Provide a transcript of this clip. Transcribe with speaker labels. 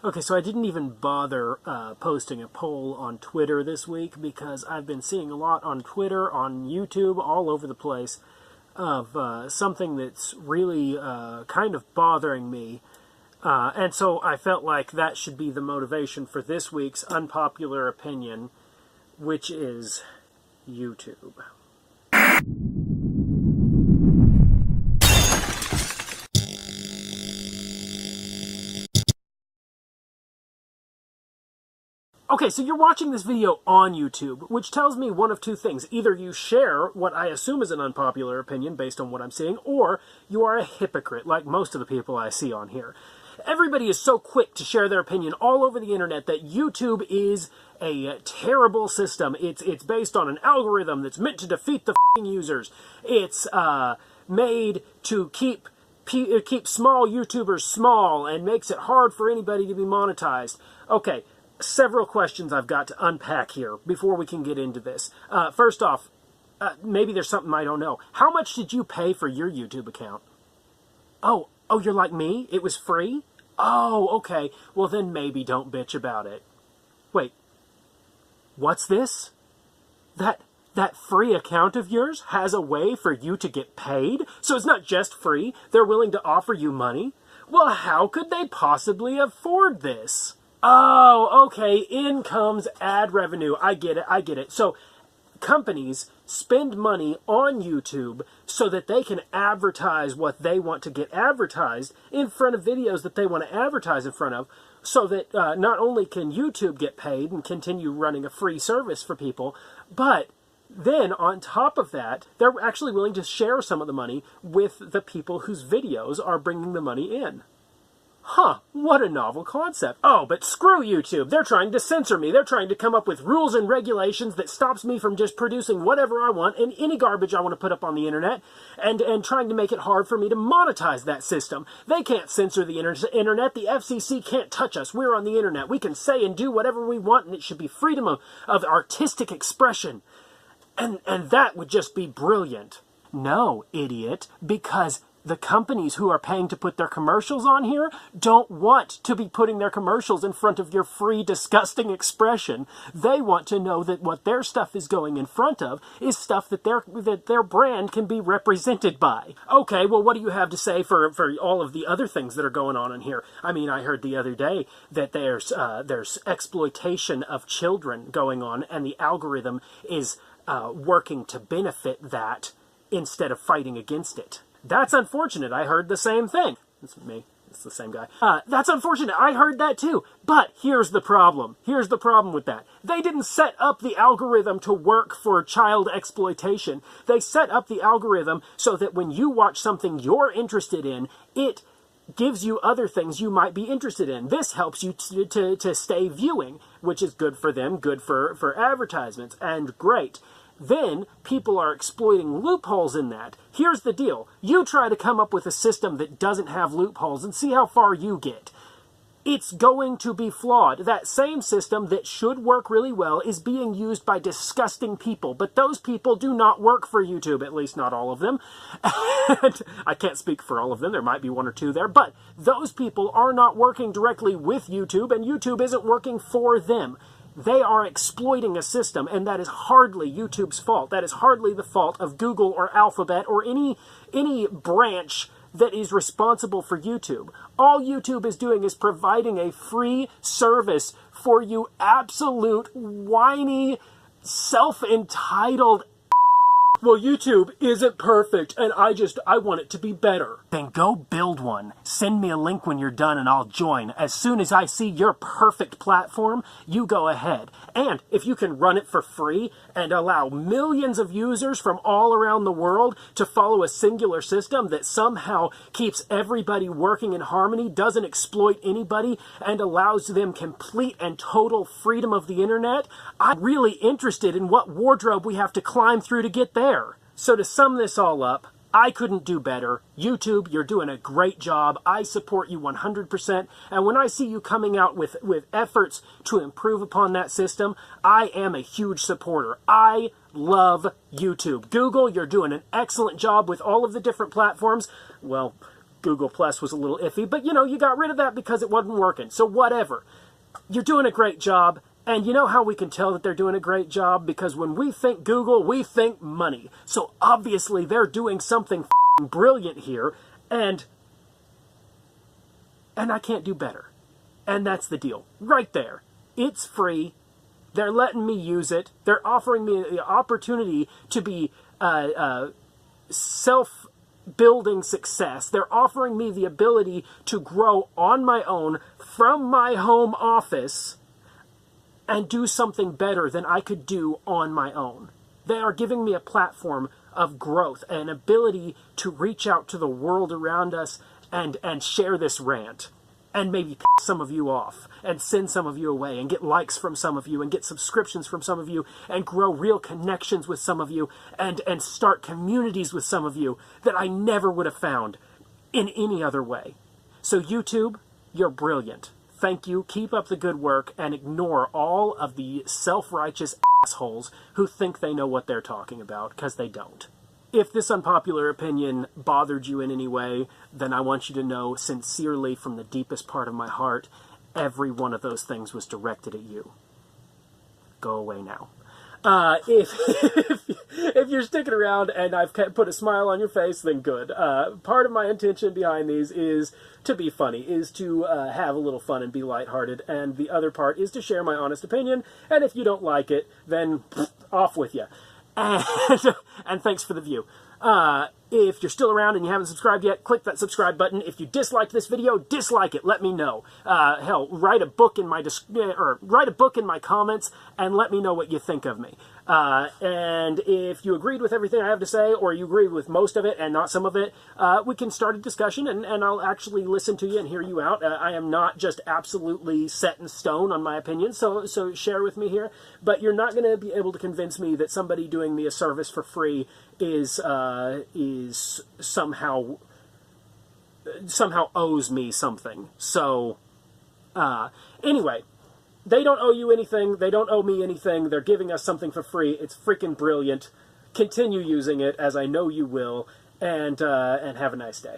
Speaker 1: Okay, so I didn't even bother posting a poll on Twitter this week because I've been seeing a lot on Twitter, on YouTube, all over the place of something that's really kind of bothering me. And so I felt like that should be the motivation for this week's Unpopular Opinion, which is YouTube. Okay, so you're watching this video on YouTube, which tells me one of two things. Either you share what I assume is an unpopular opinion based on what I'm seeing, or you are a hypocrite, like most of the people I see on here. Everybody is so quick to share their opinion all over the internet that YouTube is a terrible system. It's based on an algorithm that's meant to defeat the f***ing users. It's made to keep small YouTubers small and makes it hard for anybody to be monetized. Okay. Several questions I've got to unpack here before we can get into this. First off, maybe there's something I don't know. How much did you pay for your YouTube account? Oh, you're like me? It was free? Oh, okay. Well, then maybe don't bitch about it. Wait, what's this? That free account of yours has a way for you to get paid? So it's not just free, they're willing to offer you money? Well, how could they possibly afford this? Oh, okay, in comes ad revenue. I get it. So companies spend money on YouTube so that they can advertise what they want to get advertised in front of videos that they want to advertise in front of, so that not only can YouTube get paid and continue running a free service for people, but then on top of that, they're actually willing to share some of the money with the people whose videos are bringing the money in. Huh, what a novel concept. Oh, but screw YouTube. They're trying to censor me. They're trying to come up with rules and regulations that stops me from just producing whatever I want and any garbage I want to put up on the internet, and trying to make it hard for me to monetize that system. They can't censor the internet. The FCC can't touch us. We're on the internet. We can say and do whatever we want, and it should be freedom of artistic expression. And that would just be brilliant. No, idiot, because the companies who are paying to put their commercials on here don't want to be putting their commercials in front of your free, disgusting expression. They want to know that what their stuff is going in front of is stuff that their brand can be represented by. Okay, well, what do you have to say for all of the other things that are going on in here? I mean, I heard the other day that there's exploitation of children going on, and the algorithm is working to benefit that instead of fighting against it. That's unfortunate. I heard the same thing. It's me. It's the same guy. That's unfortunate. I heard that too. But here's the problem. Here's the problem with that. They didn't set up the algorithm to work for child exploitation. They set up the algorithm so that when you watch something you're interested in, it gives you other things you might be interested in. This helps you to stay viewing, which is good for them, good for advertisements, and great. Then people are exploiting loopholes in that. Here's the deal. You try to come up with a system that doesn't have loopholes and see how far you get. It's going to be flawed. That same system that should work really well is being used by disgusting people, but those people do not work for YouTube, at least not all of them. And I can't speak for all of them. There might be one or two there, but those people are not working directly with YouTube, and YouTube isn't working for them. They are exploiting a system, and that is hardly YouTube's fault. That is hardly the fault of Google or Alphabet or any branch that is responsible for YouTube. All YouTube is doing is providing a free service for you absolute, whiny, self-entitled. Well, YouTube isn't perfect, and I want it to be better. Then go build one. Send me a link when you're done, and I'll join. As soon as I see your perfect platform, you go ahead. And if you can run it for free and allow millions of users from all around the world to follow a singular system that somehow keeps everybody working in harmony, doesn't exploit anybody, and allows them complete and total freedom of the internet, I'm really interested in what wardrobe we have to climb through to get there. So to sum this all up, I couldn't do better. YouTube, you're doing a great job. I support you 100%. And when I see you coming out with efforts to improve upon that system, I am a huge supporter. I love YouTube. Google, you're doing an excellent job with all of the different platforms. Well, Google Plus was a little iffy, but, you know, you got rid of that because it wasn't working. So whatever. You're doing a great job. And you know how we can tell that they're doing a great job? Because when we think Google, we think money. So obviously they're doing something brilliant here, and I can't do better. And that's the deal. Right there. It's free. They're letting me use it. They're offering me the opportunity to be self-building success. They're offering me the ability to grow on my own from my home office and do something better than I could do on my own. They are giving me a platform of growth, an ability to reach out to the world around us and share this rant, and maybe piss some of you off, and send some of you away, and get likes from some of you, and get subscriptions from some of you, and grow real connections with some of you, and start communities with some of you that I never would have found in any other way. So YouTube, you're brilliant. Thank you, keep up the good work, and ignore all of the self-righteous assholes who think they know what they're talking about, because they don't. If this unpopular opinion bothered you in any way, then I want you to know sincerely from the deepest part of my heart, every one of those things was directed at you. Go away now. If you're sticking around and I've put a smile on your face, then good. Part of my intention behind these is to be funny, is to have a little fun and be lighthearted, and the other part is to share my honest opinion, and if you don't like it, then off with you. And thanks for the view. If you're still around and you haven't subscribed yet, click that subscribe button. If you disliked this video, dislike it. Let me know. Hell, write a book in my comments and let me know what you think of me. And if you agreed with everything I have to say, or you agreed with most of it and not some of it, we can start a discussion, and I'll actually listen to you and hear you out. I am not just absolutely set in stone on my opinion, so share with me here. But you're not going to be able to convince me that somebody doing me a service for free is somehow owes me something. So anyway, they don't owe you anything. They don't owe me anything. They're giving us something for free. It's freaking brilliant. Continue using it, as I know you will, and have a nice day.